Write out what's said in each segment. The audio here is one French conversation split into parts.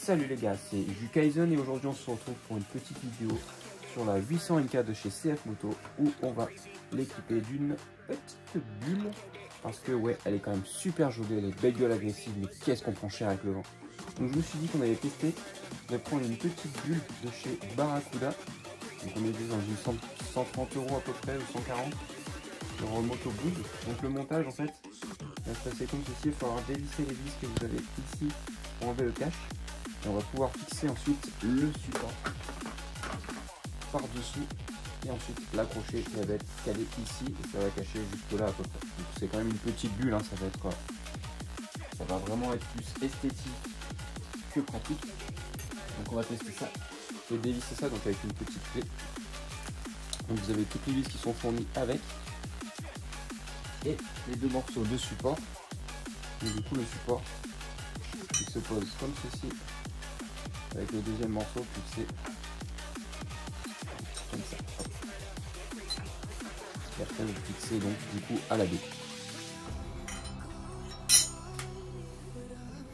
Salut les gars, c'est Jukaisen et aujourd'hui on se retrouve pour une petite vidéo sur la 800 NK de chez CF Moto où on va l'équiper d'une petite bulle parce que ouais, elle est quand même super jolie, elle est belle gueule agressive, mais qu'est-ce qu'on prend cher avec le vent. Donc je me suis dit qu'on allait tester de prendre une petite bulle de chez Barracuda. Donc on est dans une 130 € à peu près ou 140 sur Moto Good. Donc le montage en fait va se passer comme ceci, il va falloir dévisser les vis que vous avez ici pour enlever le cache. Et on va pouvoir fixer ensuite le support par-dessous et ensuite l'accrocher, ça va être calé ici et ça va cacher jusque là à peu près. Donc c'est quand même une petite bulle, hein, ça va être quoi, ça va vraiment être plus esthétique que pratique. Donc on va tester ça et dévisser ça donc avec une petite clé. Donc vous avez toutes les vis qui sont fournies avec et les deux morceaux de support. Et du coup le support il se pose comme ceci avec le deuxième morceau fixé comme ça. Et après vous fixez donc du coup à la baie.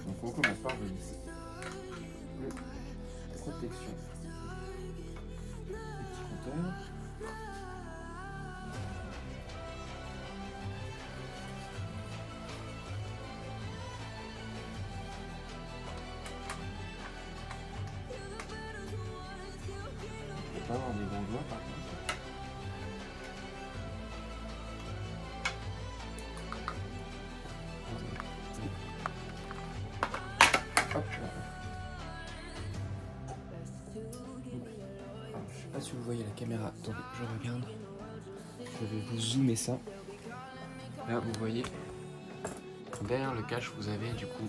Donc on commence par dévisser la protection du petit compteur. Pas avoir des gros doigts par contre. Hop là. Alors, je sais pas si vous voyez la caméra, attendez, je regarde. Je vais vous zoomer ça. Là vous voyez, derrière le cache vous avez du coup,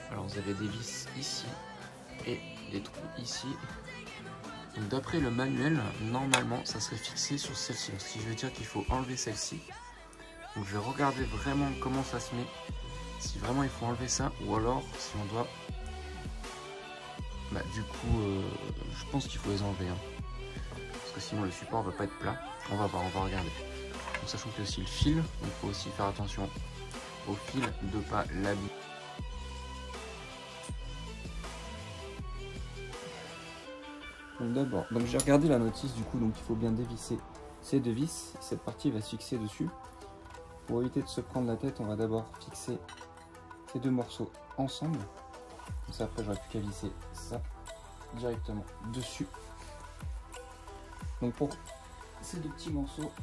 alors vous avez des vis ici et des trous ici. Donc d'après le manuel, normalement ça serait fixé sur celle-ci. Ce qui veut dire qu'il faut enlever celle-ci. Donc je vais regarder vraiment comment ça se met. Si vraiment il faut enlever ça ou alors si on doit... Bah du coup je pense qu'il faut les enlever. Hein. Parce que sinon le support ne va pas être plat. On va voir, on va regarder. Donc, sachant qu'il y a aussi le fil. Donc il faut aussi faire attention au fil de ne pas l'abîmer. D'abord, donc j'ai regardé la notice du coup, donc il faut bien dévisser ces deux vis, cette partie va se fixer dessus. Pour éviter de se prendre la tête, on va d'abord fixer ces deux morceaux ensemble. Comme ça après j'aurai plus qu'à visser ça directement dessus. Donc pour ces deux petits morceaux,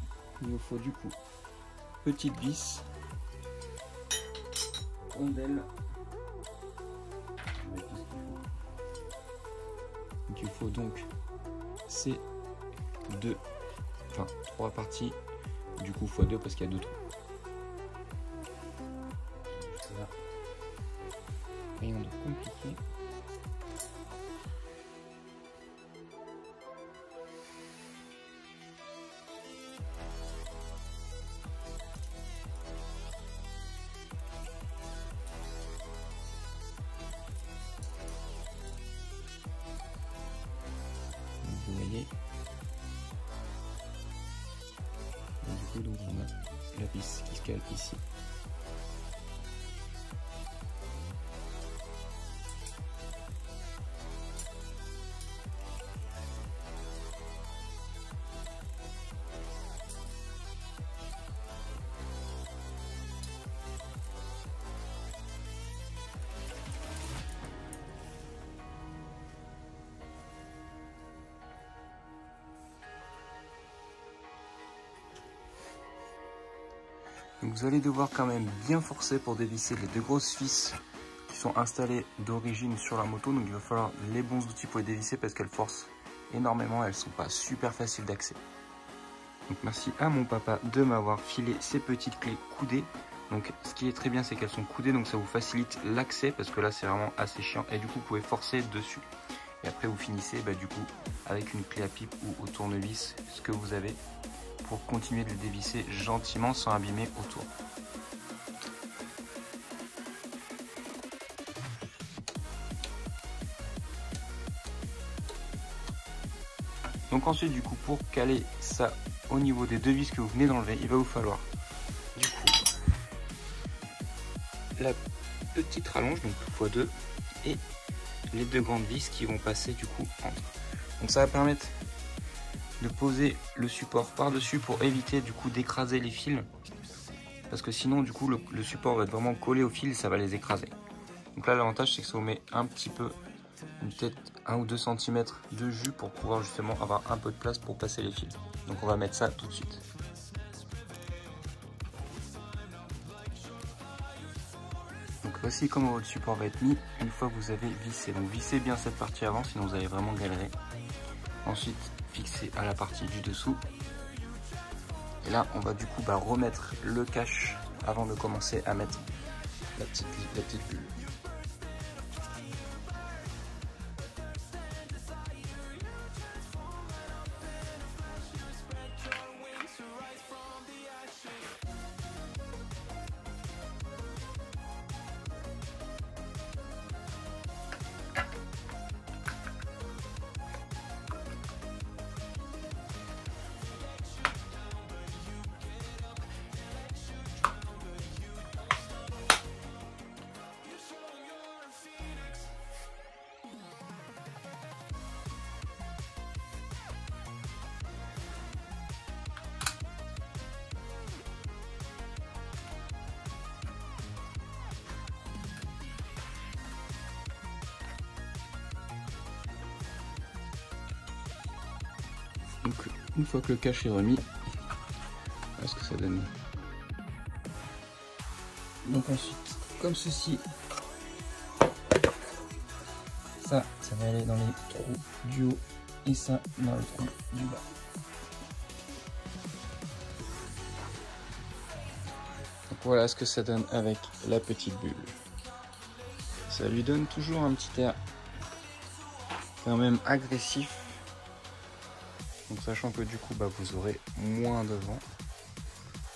il nous faut du coup petite vis, rondelle. Il faut donc ces deux, enfin trois parties, du coup x2 parce qu'il y a deux trous. Ça va, rien de compliqué. Vous voyez, et du coup donc on a la vis qui se cale ici. Donc vous allez devoir quand même bien forcer pour dévisser les deux grosses vis qui sont installées d'origine sur la moto. Donc il va falloir les bons outils pour les dévisser parce qu'elles forcent énormément, elles sont pas super faciles d'accès. Donc merci à mon papa de m'avoir filé ces petites clés coudées. Donc ce qui est très bien c'est qu'elles sont coudées, donc ça vous facilite l'accès parce que là c'est vraiment assez chiant et du coup vous pouvez forcer dessus. Et après vous finissez du coup avec une clé à pipe ou au tournevis, ce que vous avez, pour continuer de le dévisser gentiment sans abîmer autour. Donc ensuite du coup pour caler ça au niveau des deux vis que vous venez d'enlever, il va vous falloir du coup la petite rallonge, donc x2, et les deux grandes vis qui vont passer du coup entre. Donc ça va permettre de poser le support par-dessus pour éviter du coup d'écraser les fils. Parce que sinon du coup le support va être vraiment collé aux fils, ça va les écraser. Donc là l'avantage c'est que ça vous met un petit peu, peut-être 1 ou 2 cm de jus pour pouvoir justement avoir un peu de place pour passer les fils. Donc on va mettre ça tout de suite. Donc voici comment votre support va être mis une fois que vous avez vissé. Donc vissez bien cette partie avant, sinon vous allez vraiment galérer. Ensuite fixez à la partie du dessous. Et là on va du coup remettre le cache avant de commencer à mettre la petite bulle. Donc une fois que le cache est remis, voilà ce que ça donne. Donc ensuite, comme ceci, ça va aller dans les trous du haut et ça dans les trous du bas. Donc voilà ce que ça donne avec la petite bulle. Ça lui donne toujours un petit air quand même agressif. Donc sachant que du coup vous aurez moins de vent.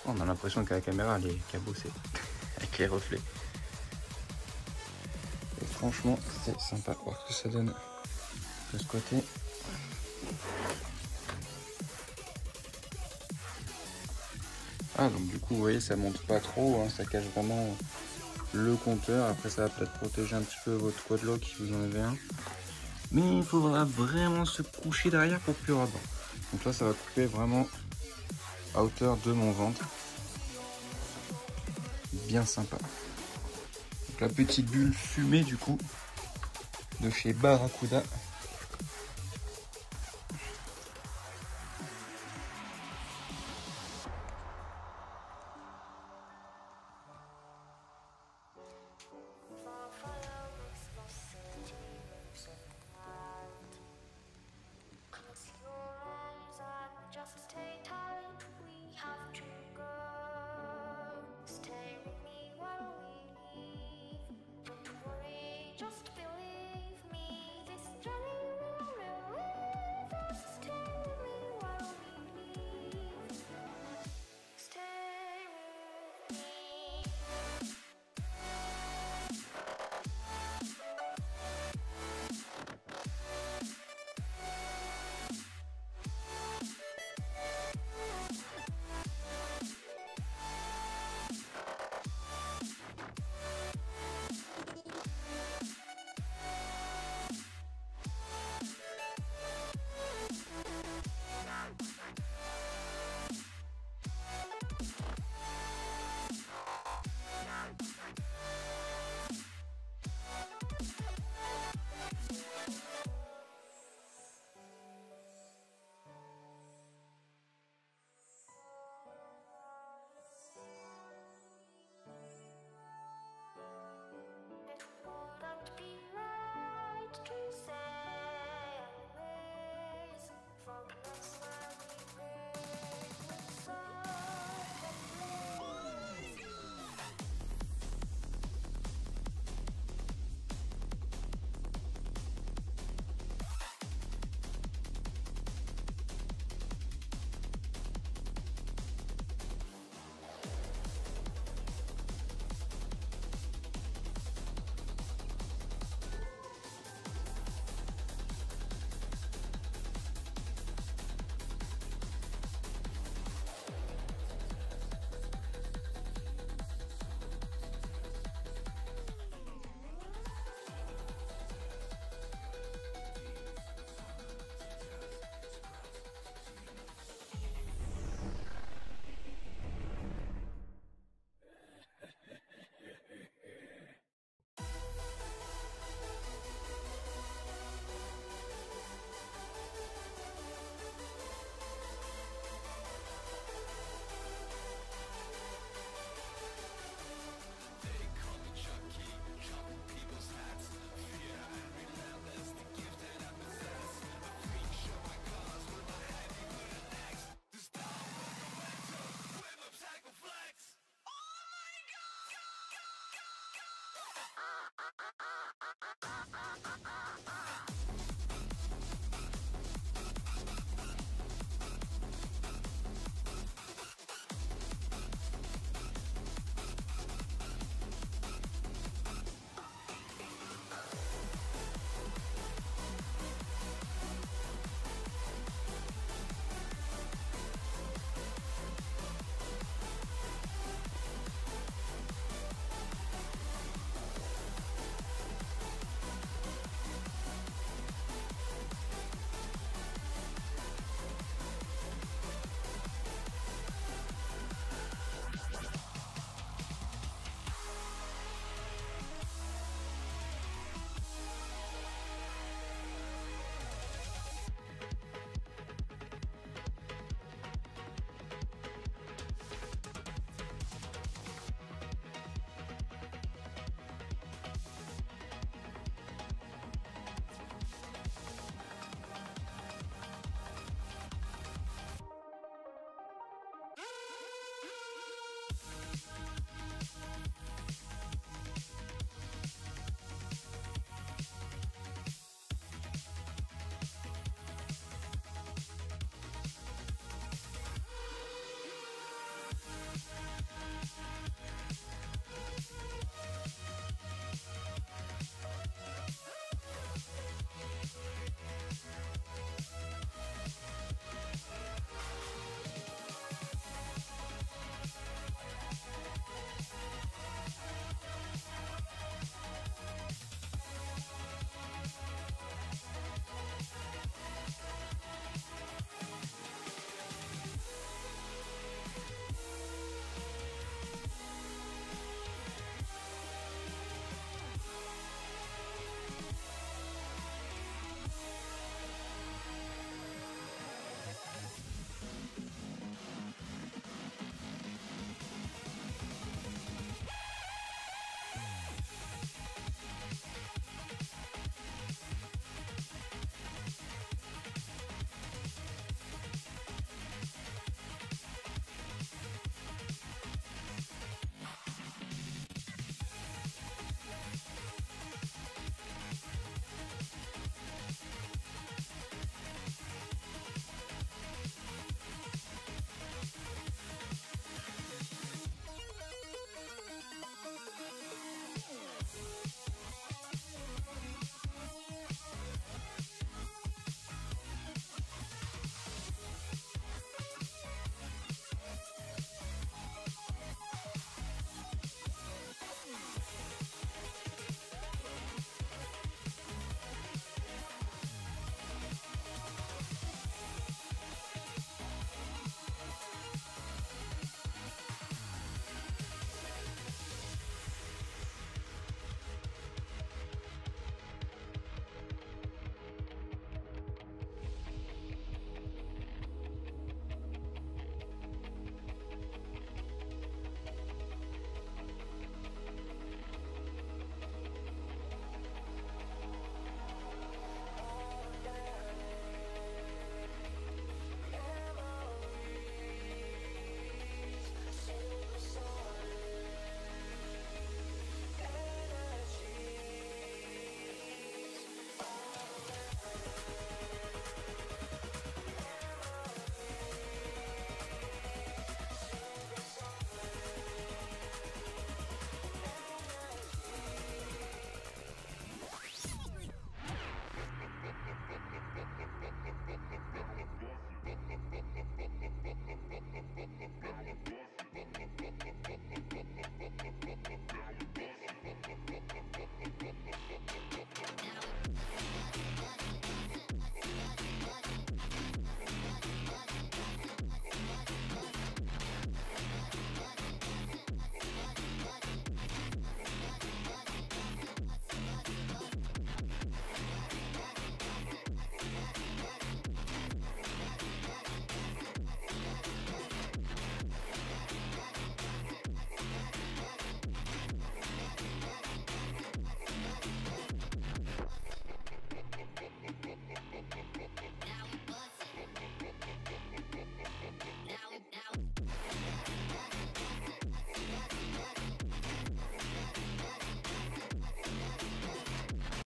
Oh, on a l'impression que la caméra elle est cabossée avec les reflets. Et franchement c'est sympa de voir ce que ça donne de ce côté. Ah donc du coup vous voyez ça monte pas trop, hein, ça cache vraiment le compteur. Après ça va peut-être protéger un petit peu votre quadlock si vous en avez un. Mais il faudra vraiment se coucher derrière pour plus avoir de vent. Donc là ça va couper vraiment à hauteur de mon ventre. Bien sympa. Donc la petite bulle fumée du coup de chez Barracuda. Just stay tight, we have to